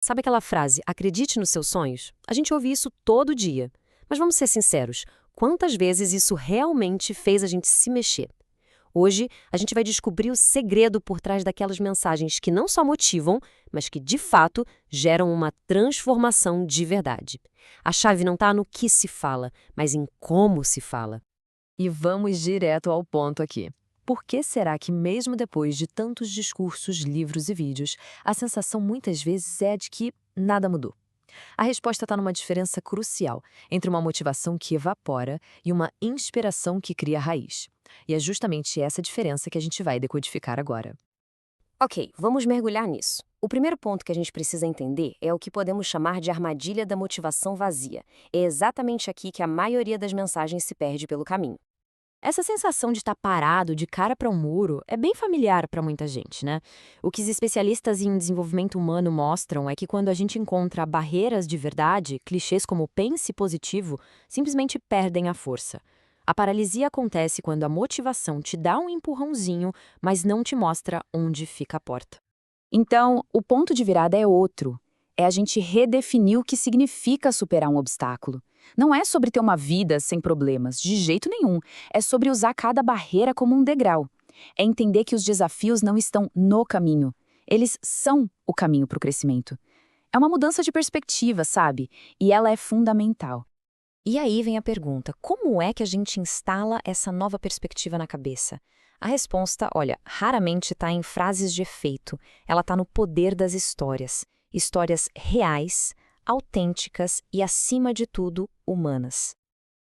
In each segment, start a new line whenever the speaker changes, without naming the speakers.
Sabe aquela frase, acredite nos seus sonhos? A gente ouve isso todo dia. Mas vamos ser sinceros, quantas vezes isso realmente fez a gente se mexer? Hoje, a gente vai descobrir o segredo por trás daquelas mensagens que não só motivam, mas que, de fato, geram uma transformação de verdade. A chave não está no que se fala, mas em como se fala.
E vamos direto ao ponto aqui. Por que será que, mesmo depois de tantos discursos, livros e vídeos, a sensação muitas vezes é de que nada mudou? A resposta está numa diferença crucial entre uma motivação que evapora e uma inspiração que cria raiz. E é justamente essa diferença que a gente vai decodificar agora.
Ok, vamos mergulhar nisso. O primeiro ponto que a gente precisa entender é o que podemos chamar de armadilha da motivação vazia. É exatamente aqui que a maioria das mensagens se perde pelo caminho.
Essa sensação de estar parado, de cara para um muro, é bem familiar para muita gente, né? O que os especialistas em desenvolvimento humano mostram é que quando a gente encontra barreiras de verdade, clichês como pense positivo, simplesmente perdem a força. A paralisia acontece quando a motivação te dá um empurrãozinho, mas não te mostra onde fica a porta. Então, o ponto de virada é outro. É a gente redefinir o que significa superar um obstáculo. Não é sobre ter uma vida sem problemas, de jeito nenhum. É sobre usar cada barreira como um degrau. É entender que os desafios não estão no caminho. Eles são o caminho para o crescimento. É uma mudança de perspectiva, sabe? E ela é fundamental.
E aí vem a pergunta: como é que a gente instala essa nova perspectiva na cabeça? A resposta, olha, raramente está em frases de efeito, ela está no poder das histórias. Histórias reais, autênticas e, acima de tudo, humanas.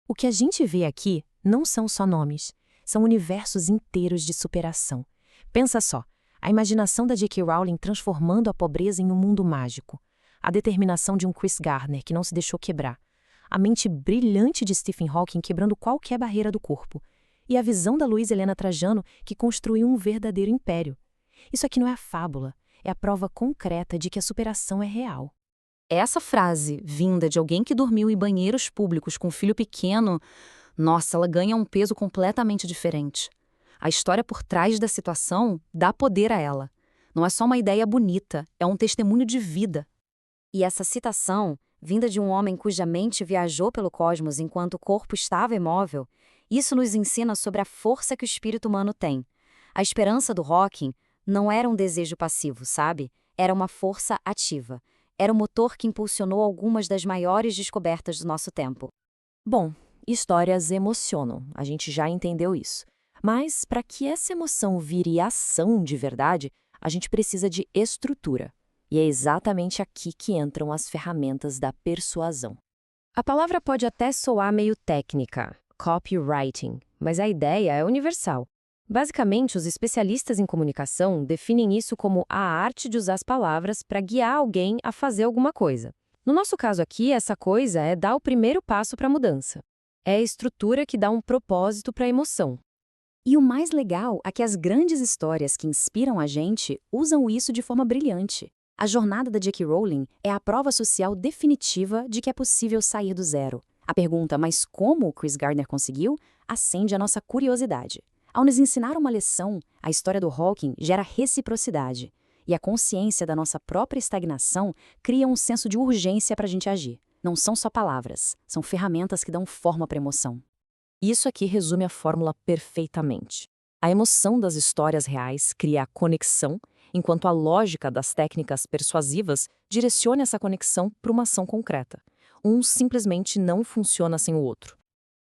O que a gente vê aqui não são só nomes, são universos inteiros de superação. Pensa só, a imaginação da J.K. Rowling transformando a pobreza em um mundo mágico, a determinação de um Chris Gardner que não se deixou quebrar, a mente brilhante de Stephen Hawking quebrando qualquer barreira do corpo, e a visão da Luísa Helena Trajano que construiu um verdadeiro império. Isso aqui não é a fábula, é a prova concreta de que a superação é real. Essa frase, vinda de alguém que dormiu em banheiros públicos com um filho pequeno, nossa, ela ganha um peso completamente diferente. A história por trás da situação dá poder a ela. Não é só uma ideia bonita, é um testemunho de vida. E essa citação, vinda de um homem cuja mente viajou pelo cosmos enquanto o corpo estava imóvel, isso nos ensina sobre a força que o espírito humano tem. A esperança do Hawking não era um desejo passivo, sabe? Era uma força ativa. Era o motor que impulsionou algumas das maiores descobertas do nosso tempo. Bom, histórias emocionam, a gente já entendeu isso. Mas, para que essa emoção vire ação de verdade, a gente precisa de estrutura. E é exatamente aqui que entram as ferramentas da persuasão. A palavra pode até soar meio técnica, copywriting, mas a ideia é universal. Basicamente, os especialistas em comunicação definem isso como a arte de usar as palavras para guiar alguém a fazer alguma coisa. No nosso caso aqui, essa coisa é dar o primeiro passo para a mudança. É a estrutura que dá um propósito para a emoção. E o mais legal é que as grandes histórias que inspiram a gente usam isso de forma brilhante. A jornada da J.K. Rowling é a prova social definitiva de que é possível sair do zero. A pergunta, mas como o Chris Gardner conseguiu, acende a nossa curiosidade. Ao nos ensinar uma lição, a história do Hawking gera reciprocidade. E a consciência da nossa própria estagnação cria um senso de urgência para a gente agir. Não são só palavras, são ferramentas que dão forma para a emoção. Isso aqui resume a fórmula perfeitamente. A emoção das histórias reais cria a conexão, enquanto a lógica das técnicas persuasivas direciona essa conexão para uma ação concreta. Um simplesmente não funciona sem o outro.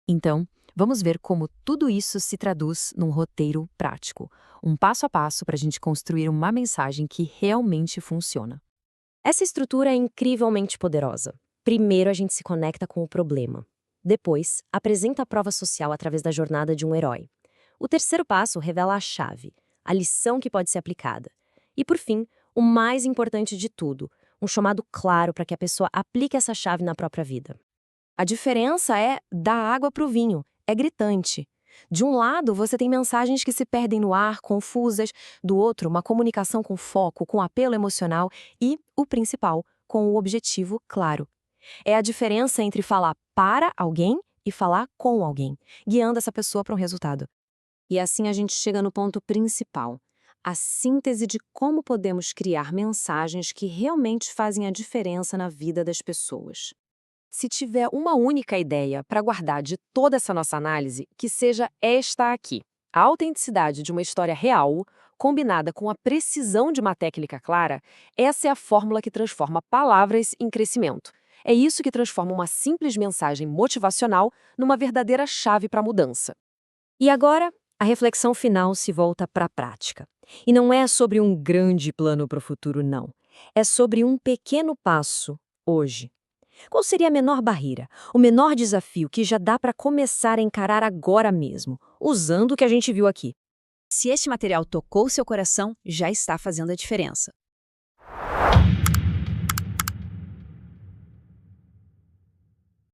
Então, vamos ver como tudo isso se traduz num roteiro prático, um passo a passo para a gente construir uma mensagem que realmente funciona. Essa estrutura é incrivelmente poderosa. Primeiro, a gente se conecta com o problema. Depois, apresenta a prova social através da jornada de um herói. O terceiro passo revela a chave, a lição que pode ser aplicada. E, por fim, o mais importante de tudo, um chamado claro para que a pessoa aplique essa chave na própria vida. A diferença é da água para o vinho, é gritante. De um lado, você tem mensagens que se perdem no ar, confusas, do outro, uma comunicação com foco, com apelo emocional e, o principal, com o objetivo claro. É a diferença entre falar para alguém e falar com alguém, guiando essa pessoa para um resultado. E assim a gente chega no ponto principal.
a síntese de como podemos criar mensagens que realmente fazem a diferença na vida das pessoas.
Se tiver uma única ideia para guardar de toda essa nossa análise, que seja esta aqui: a autenticidade de uma história real, combinada com a precisão de uma técnica clara, essa é a fórmula que transforma palavras em crescimento. É isso que transforma uma simples mensagem motivacional numa verdadeira chave para a mudança.
E agora, a reflexão final se volta para a prática. E não é sobre um grande plano para o futuro, não. É sobre um pequeno passo, hoje. Qual seria a menor barreira, o menor desafio que já dá para começar a encarar agora mesmo, usando o que a gente viu aqui?
Se este material tocou seu coração, já está fazendo a diferença.